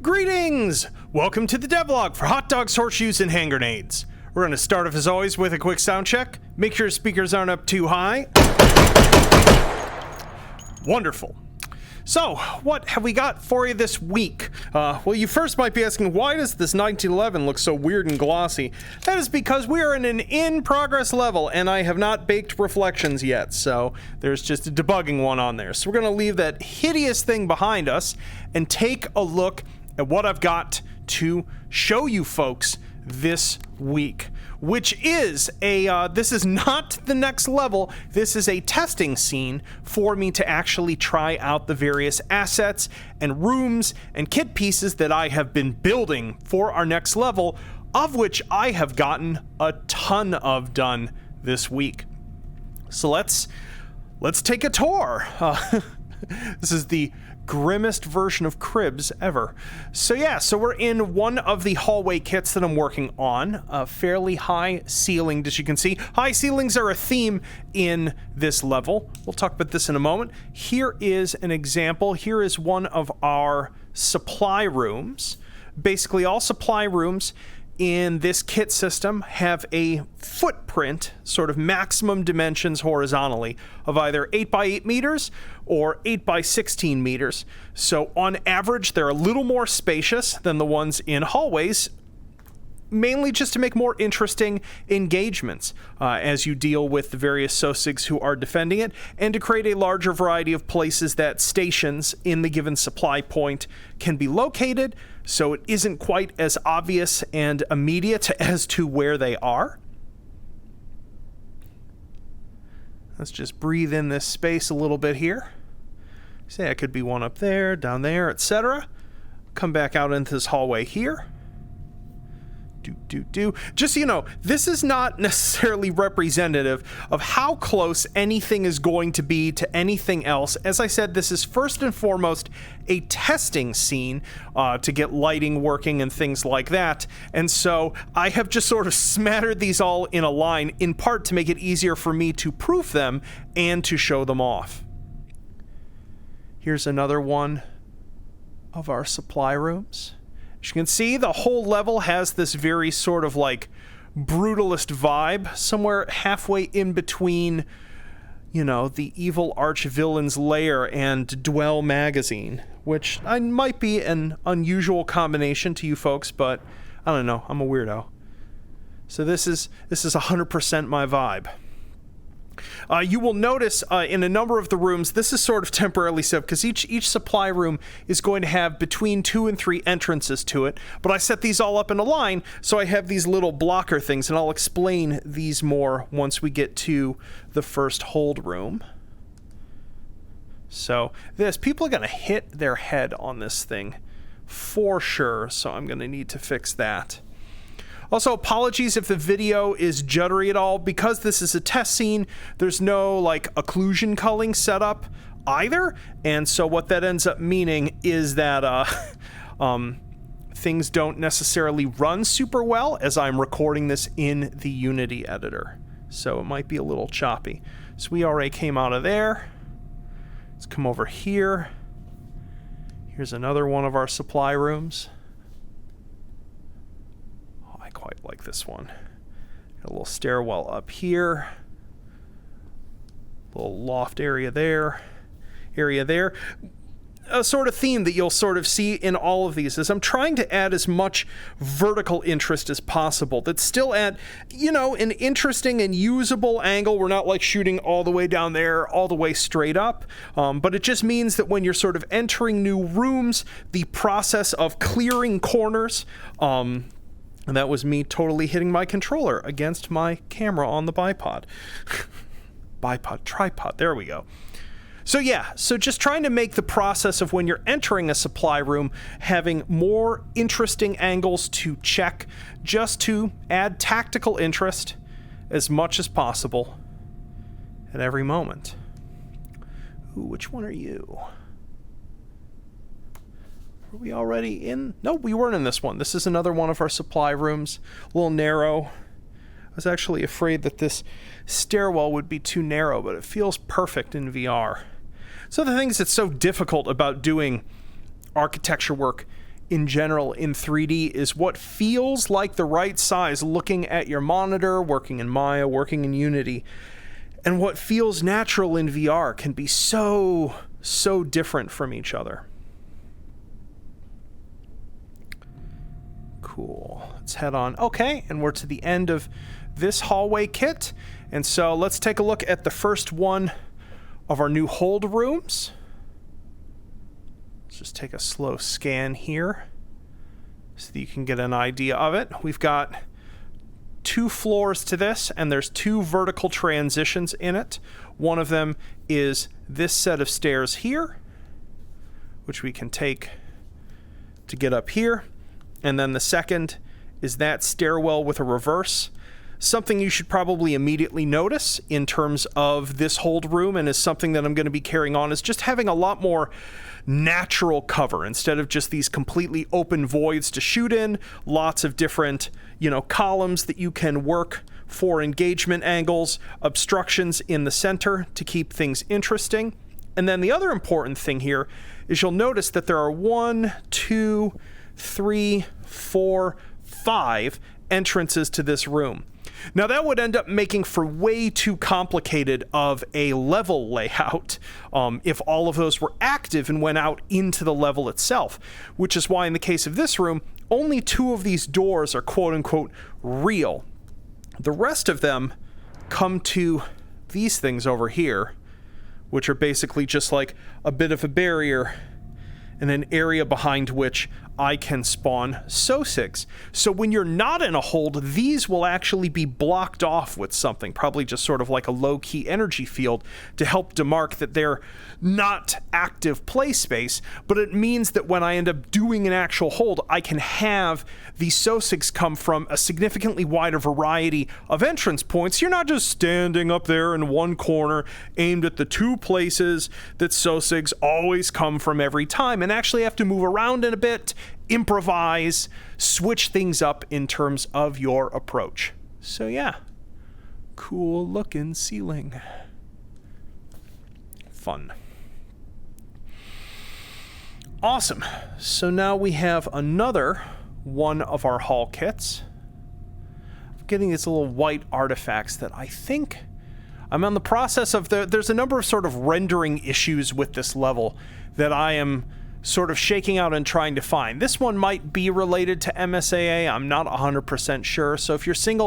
Greetings! Welcome to the Devlog for hot dogs, horseshoes, and hand grenades. We're going to start off as always with a quick sound check. Make sure speakers aren't up too high. Wonderful. So, what have we got for you this week? Well, you first might be asking, why does this 1911 look so weird and glossy? That is because we are in an in-progress level, and I have not baked reflections yet, so there's just a debugging one on there. So we're going to leave that hideous thing behind us and take a look at what I've got to show you folks this week, which is this is not the next level. This is a testing scene for me to actually try out the various assets and rooms and kit pieces that I have been building for our next level, of which I have gotten a ton of done this week. So let's take a tour. This is the grimmest version of cribs ever. So yeah, so we're in one of the hallway kits that I'm working on, a fairly high ceilinged, as you can see. High ceilings are a theme in this level. We'll talk about this in a moment. Here is an example. Here is one of our supply rooms. Basically, all supply rooms in this kit system have a footprint, sort of maximum dimensions horizontally, of either 8 by 8 meters or 8 by 16 meters. So on average, they're a little more spacious than the ones in hallways, mainly just to make more interesting engagements as you deal with the various SOSIGs who are defending it, and to create a larger variety of places that stations in the given supply point can be located, so it isn't quite as obvious and immediate as to where they are. Let's just breathe in this space a little bit here. Say I could be one up there, down there, etc. Come back out into this hallway here. Just so you know, this is not necessarily representative of how close anything is going to be to anything else. As I said, this is first and foremost a testing scene to get lighting working and things like that. And so I have just sort of smattered these all in a line, in part to make it easier for me to proof them and to show them off. Here's another one of our supply rooms. As you can see, the whole level has this very sort of like brutalist vibe, somewhere halfway in between, you know, the evil arch-villain's lair and Dwell magazine, which might be an unusual combination to you folks, but I don't know, I'm a weirdo. So this is 100% my vibe. You will notice in a number of the rooms, this is sort of temporarily set up because each supply room is going to have between 2 and 3 entrances to it, but I set these all up in a line, so I have these little blocker things, and I'll explain these more once we get to the first hold room. So people are going to hit their head on this thing for sure, so I'm going to need to fix that. Also, apologies if the video is juddery at all. Because this is a test scene, there's no, like, occlusion culling set up either. And so what that ends up meaning is that things don't necessarily run super well as I'm recording this in the Unity editor. So it might be a little choppy. So we already came out of there. Let's come over here. Here's another one of our supply rooms. Quite like this one. Got a little stairwell up here, little loft area there. A sort of theme that you'll sort of see in all of these is I'm trying to add as much vertical interest as possible that's still at, you know, an interesting and usable angle. We're not like shooting all the way down there, all the way straight up, but it just means that when you're sort of entering new rooms, the process of clearing corners, and that was me totally hitting my controller against my camera on the tripod, there we go. So yeah, so just trying to make the process of when you're entering a supply room, having more interesting angles to check, just to add tactical interest as much as possible at every moment. Ooh, which one are you? Were we already in? No, we weren't in this one. This is another one of our supply rooms. A little narrow. I was actually afraid that this stairwell would be too narrow, but it feels perfect in VR. So the things that's so difficult about doing architecture work in general in 3D is what feels like the right size looking at your monitor, working in Maya, working in Unity, and what feels natural in VR can be so different from each other. Cool. Let's head on. Okay, and we're to the end of this hallway kit, and so let's take a look at the first one of our new hold rooms. Let's just take a slow scan here so that you can get an idea of it. We've got 2 floors to this, and there's 2 vertical transitions in it. One of them is this set of stairs here, which we can take to get up here. And then the second is that stairwell with a reverse. Something you should probably immediately notice in terms of this hold room, and is something that I'm going to be carrying on, is just having a lot more natural cover instead of just these completely open voids to shoot in. Lots of different, columns that you can work for engagement angles, obstructions in the center to keep things interesting. And then the other important thing here is you'll notice that there are 1, 2, 3, 4, 5 entrances to this room. Now that would end up making for way too complicated of a level layout if all of those were active and went out into the level itself, which is why in the case of this room, only 2 of these doors are quote-unquote real. The rest of them come to these things over here, which are basically just like a bit of a barrier and an area behind which I can spawn SOSIGs. So when you're not in a hold, these will actually be blocked off with something, probably just sort of like a low-key energy field to help demark that they're not active play space, but it means that when I end up doing an actual hold, I can have these SOSIGs come from a significantly wider variety of entrance points. You're not just standing up there in one corner aimed at the 2 places that SOSIGs always come from every time, and actually have to move around in a bit, improvise, switch things up in terms of your approach. So yeah, cool looking ceiling. Fun. Awesome. So now we have another one of our hall kits. I'm getting these little white artifacts that I think I'm on the process of. There's a number of sort of rendering issues with this level that I am sort of shaking out and trying to find. This one might be related to MSAA. I'm not 100% sure. So if you're seeing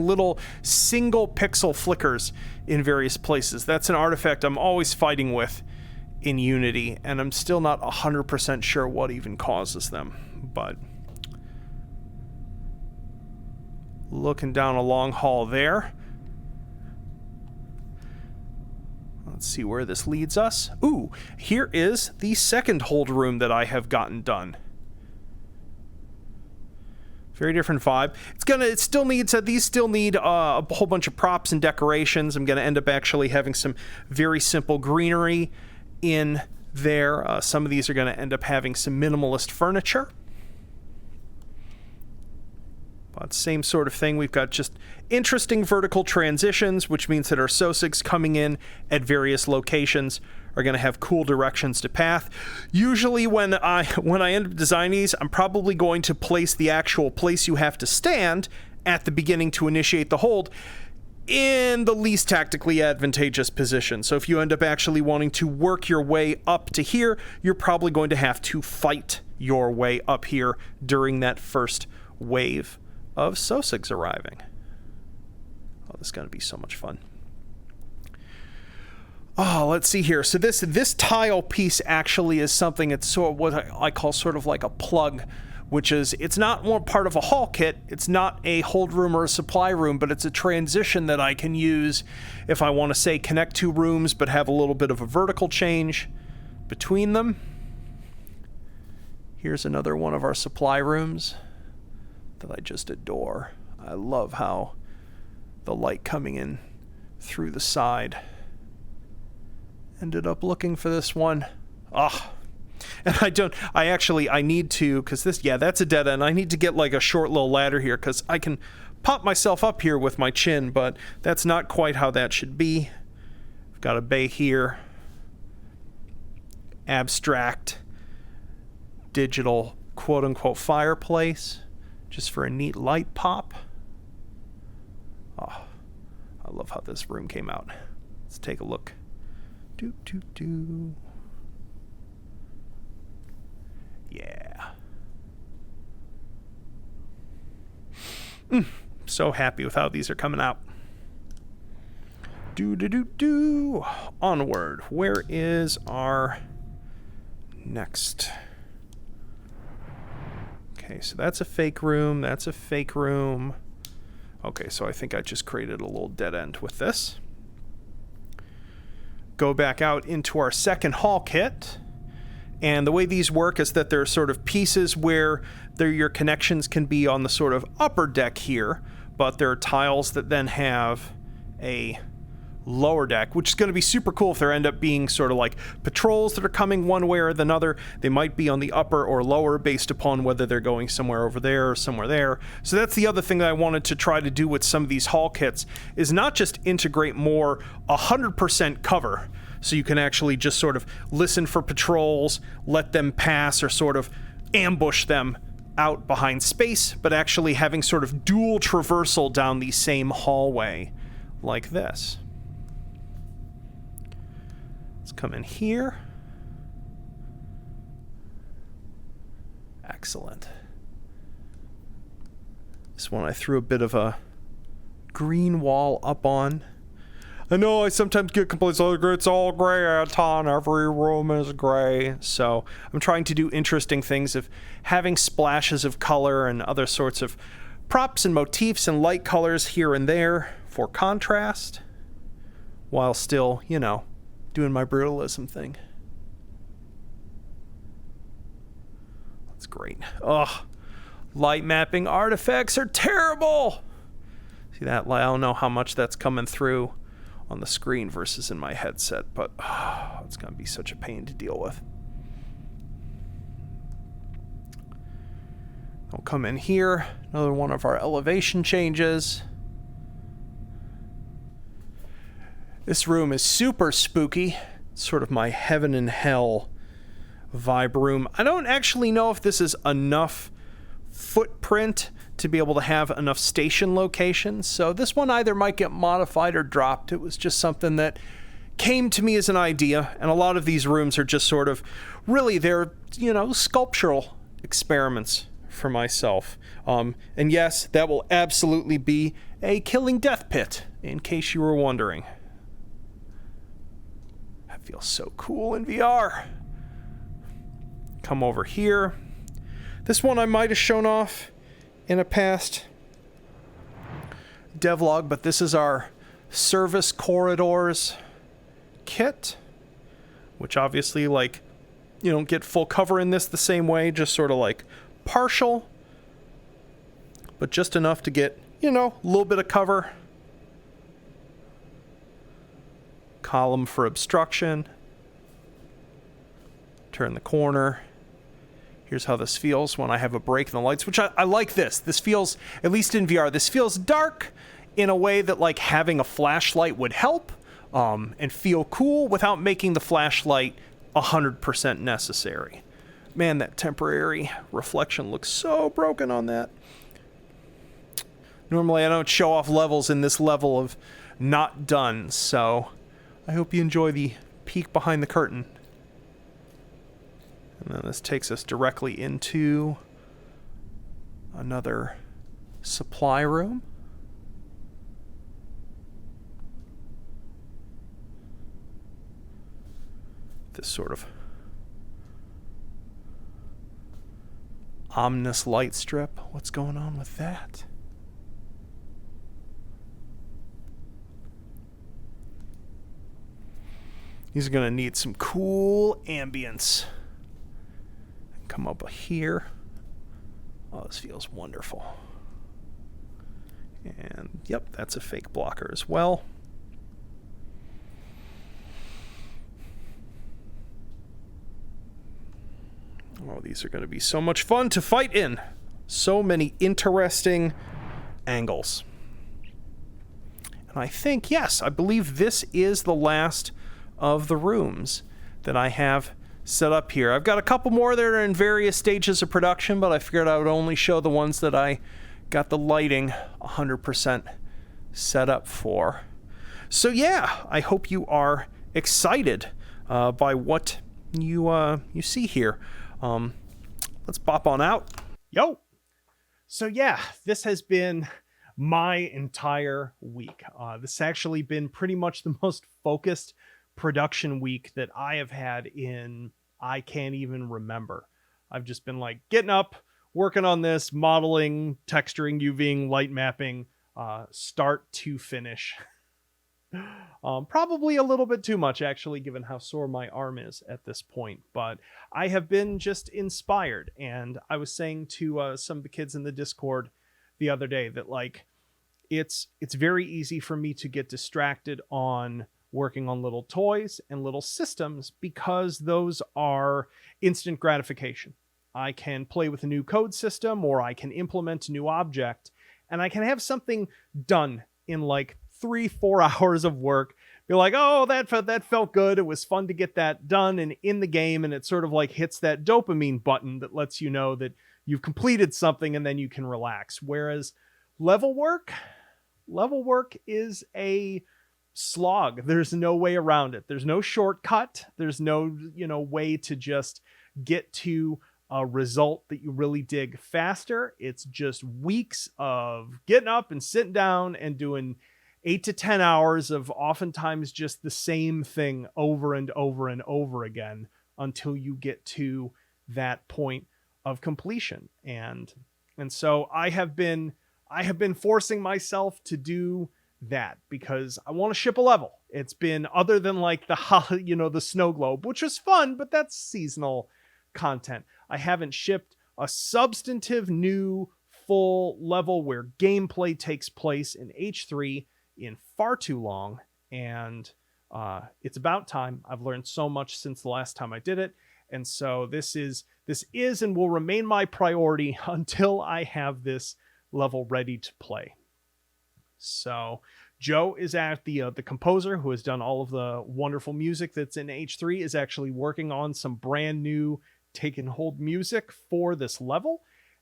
little single pixel flickers in various places, that's an artifact I'm always fighting with in Unity, and I'm still not 100% sure what even causes them. But looking down a long hall there. Let's see where this leads us. Ooh, here is the second hold room that I have gotten done. Very different vibe. These still need a whole bunch of props and decorations. I'm gonna end up actually having some very simple greenery in there. Some of these are gonna end up having some minimalist furniture. But same sort of thing. We've got just interesting vertical transitions, which means that our SOSIGs coming in at various locations are going to have cool directions to path. Usually when I end up designing these, I'm probably going to place the actual place you have to stand at the beginning to initiate the hold in the least tactically advantageous position. So if you end up actually wanting to work your way up to here, you're probably going to have to fight your way up here during that first wave of SOSIGs arriving. Oh, this is going to be so much fun. Oh, let's see here. So this tile piece actually is something, it's sort of what I call sort of like a plug, which is, it's not more part of a hall kit, it's not a hold room or a supply room, but it's a transition that I can use if I want to, say, connect 2 rooms but have a little bit of a vertical change between them. Here's another one of our supply rooms that I just adore. I love how the light coming in through the side. Ended up looking for this one. And I need to, because that's a dead end. I need to get like a short little ladder here, because I can pop myself up here with my chin, but that's not quite how that should be. I've got a bay here. Abstract, digital, quote-unquote fireplace, just for a neat light pop. Oh, I love how this room came out. Let's take a look. Yeah. So happy with how these are coming out. Onward. Where is our next? Okay, so that's a fake room. That's a fake room. Okay, so I think I just created a little dead end with this. Go back out into our second hall kit. And the way these work is that there are sort of pieces where your connections can be on the sort of upper deck here, but there are tiles that then have a lower deck, which is going to be super cool if there end up being sort of like patrols that are coming one way or another. They might be on the upper or lower based upon whether they're going somewhere over there or somewhere there. So that's the other thing that I wanted to try to do with some of these hall kits, is not just integrate more 100% cover, so you can actually just sort of listen for patrols, let them pass, or sort of ambush them out behind space, but actually having sort of dual traversal down the same hallway like this. Let's come in here. Excellent. This one I threw a bit of a green wall up on. I know I sometimes get complaints, oh, it's all gray, Anton, every room is gray. So I'm trying to do interesting things of having splashes of color and other sorts of props and motifs and light colors here and there for contrast, while still, you know, doing my brutalism thing. That's great. Ugh, light mapping artifacts are terrible. See that? I don't know how much that's coming through on the screen versus in my headset, but it's going to be such a pain to deal with. I'll come in here, another one of our elevation changes. This room is super spooky. It's sort of my heaven and hell vibe room. I don't actually know if this is enough footprint to be able to have enough station locations. So this one either might get modified or dropped. It was just something that came to me as an idea. And a lot of these rooms are just sort of, really, they're, you know, sculptural experiments for myself. And yes, that will absolutely be a killing death pit, in case you were wondering. That feels so cool in VR. Come over here. This one I might have shown off in a past devlog, but this is our service corridors kit, which obviously, like, you don't get full cover in this the same way, just sort of like partial, but just enough to get, you know, a little bit of cover. Column for obstruction. Turn the corner. Here's how this feels when I have a break in the lights, which I like this. This feels, at least in VR, this feels dark in a way that, like, having a flashlight would help and feel cool without making the flashlight 100% necessary. Man, that temporary reflection looks so broken on that. Normally I don't show off levels in this level of not done, so I hope you enjoy the peek behind the curtain. And then this takes us directly into another supply room. This sort of ominous light strip. What's going on with that? These are going to need some cool ambience. Come up here. Oh, this feels wonderful. And yep, that's a fake blocker as well. Oh, these are going to be so much fun to fight in. So many interesting angles. And I think, yes, I believe this is the last of the rooms that I have set up here. I've got a couple more that are in various stages of production, but I figured I would only show the ones that I got the lighting 100% set up for. So yeah, I hope you are excited by what you see here. Let's pop on out. Yo! So yeah, this has been my entire week. This has actually been pretty much the most focused production week that I have had in, I can't even remember. I've just been like getting up, working on this, modeling, texturing, UVing, light mapping, start to finish. Probably a little bit too much, actually, given how sore my arm is at this point. But I have been just inspired. And I was saying to some of the kids in the Discord the other day that, like, it's very easy for me to get distracted on working on little toys and little systems because those are instant gratification. I can play with a new code system, or I can implement a new object, and I can have something done in like 3-4 hours of work. Be like, oh, that felt good. It was fun to get that done and in the game, and it sort of like hits that dopamine button that lets you know that you've completed something, and then you can relax. Whereas level work is a slog. There's no way around it. There's no shortcut. There's no, way to just get to a result that you really dig faster. It's just weeks of getting up and sitting down and doing 8 to 10 hours of oftentimes just the same thing over and over and over again until you get to that point of completion. And so I have been forcing myself to do that because I want to ship a level. It's been, other than like the snow globe, which was fun, but that's seasonal content. I haven't shipped a substantive new full level where gameplay takes place in H3 in far too long, and it's about time. I've learned so much since the last time I did it, and so this is and will remain my priority until I have this level ready to play. So Joe is at the composer who has done all of the wonderful music that's in H3, is actually working on some brand new take and hold music for this level.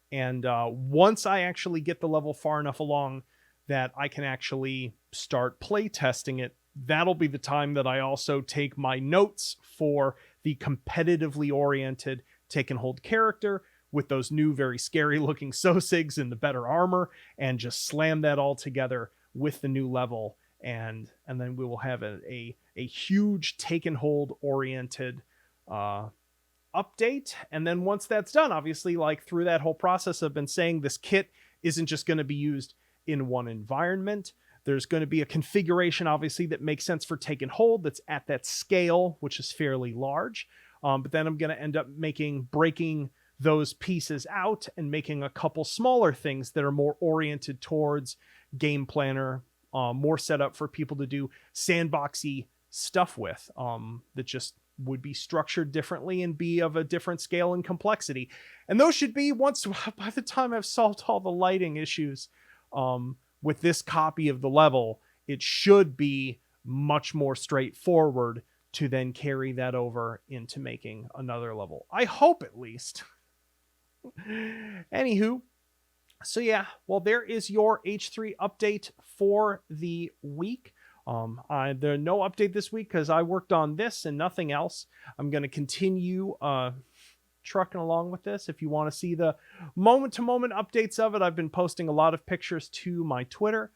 And once I actually get the level far enough along that I can actually start play testing it, that'll be the time that I also take my notes for the competitively oriented take and hold character with those new, very scary looking Sosigs and the better armor, and just slam that all together with the new level. And then we will have a huge take and hold oriented update. And then once that's done, obviously, like through that whole process, I've been saying this kit isn't just going to be used in one environment. There's going to be a configuration, obviously, that makes sense for take and hold, that's at that scale, which is fairly large. But then I'm going to end up breaking those pieces out and making a couple smaller things that are more oriented towards game planner, more set up for people to do sandboxy stuff with, that just would be structured differently and be of a different scale and complexity. And those should be, by the time I've solved all the lighting issues with this copy of the level, it should be much more straightforward to then carry that over into making another level. I hope, at least. Anywho, so yeah, well, there is your H3 update for the week. There's no update this week because I worked on this and nothing else. I'm going to continue trucking along with this. If you want to see the moment-to-moment updates of it, I've been posting a lot of pictures to my Twitter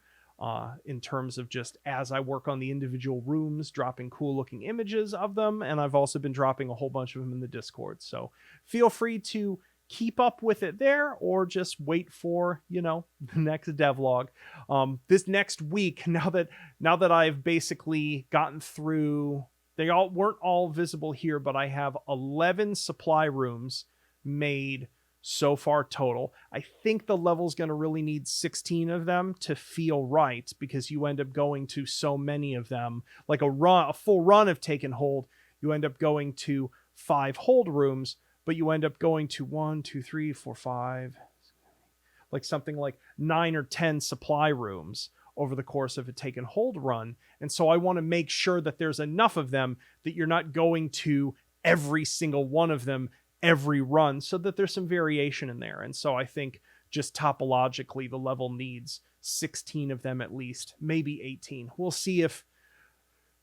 in terms of just as I work on the individual rooms, dropping cool-looking images of them, and I've also been dropping a whole bunch of them in the Discord. So feel free to keep up with it there, or just wait for, the next devlog. This next week, now that I've basically gotten through, they weren't all visible here, but I have 11 supply rooms made so far total. I think the level's going to really need 16 of them to feel right, because you end up going to so many of them, like a full run of take and hold. You end up going to 5 hold rooms, but you end up going to 1, 2, 3, 4, 5, like something like 9 or 10 supply rooms over the course of a take and hold run. And so I want to make sure that there's enough of them that you're not going to every single one of them every run, so that there's some variation in there. And so I think just topologically, the level needs 16 of them at least, maybe 18. We'll see if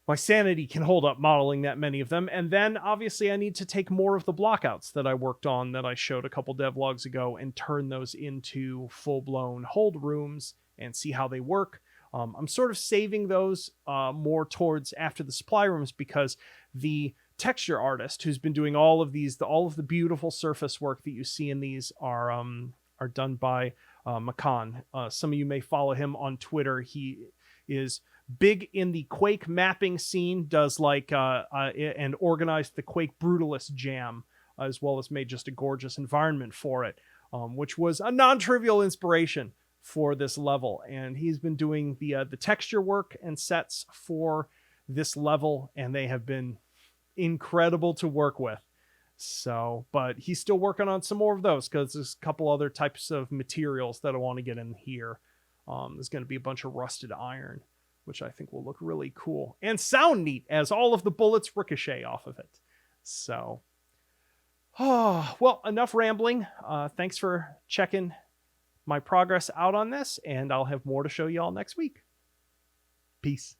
my sanity can hold up modeling that many of them. And then obviously I need to take more of the blockouts that I worked on that I showed a couple devlogs ago and turn those into full-blown hold rooms and see how they work. I'm sort of saving those more towards after the supply rooms, because the texture artist who's been doing all of the beautiful surface work that you see in these are done by Makan. Some of you may follow him on Twitter. He is big in the Quake mapping scene, does and organized the Quake Brutalist Jam, as well as made just a gorgeous environment for it, which was a non-trivial inspiration for this level. And he's been doing the texture work and sets for this level, and they have been incredible to work with. So, but he's still working on some more of those, because there's a couple other types of materials that I want to get in here. There's going to be a bunch of rusted iron, which I think will look really cool and sound neat as all of the bullets ricochet off of it. So, well, enough rambling. Thanks for checking my progress out on this, and I'll have more to show you all next week. Peace.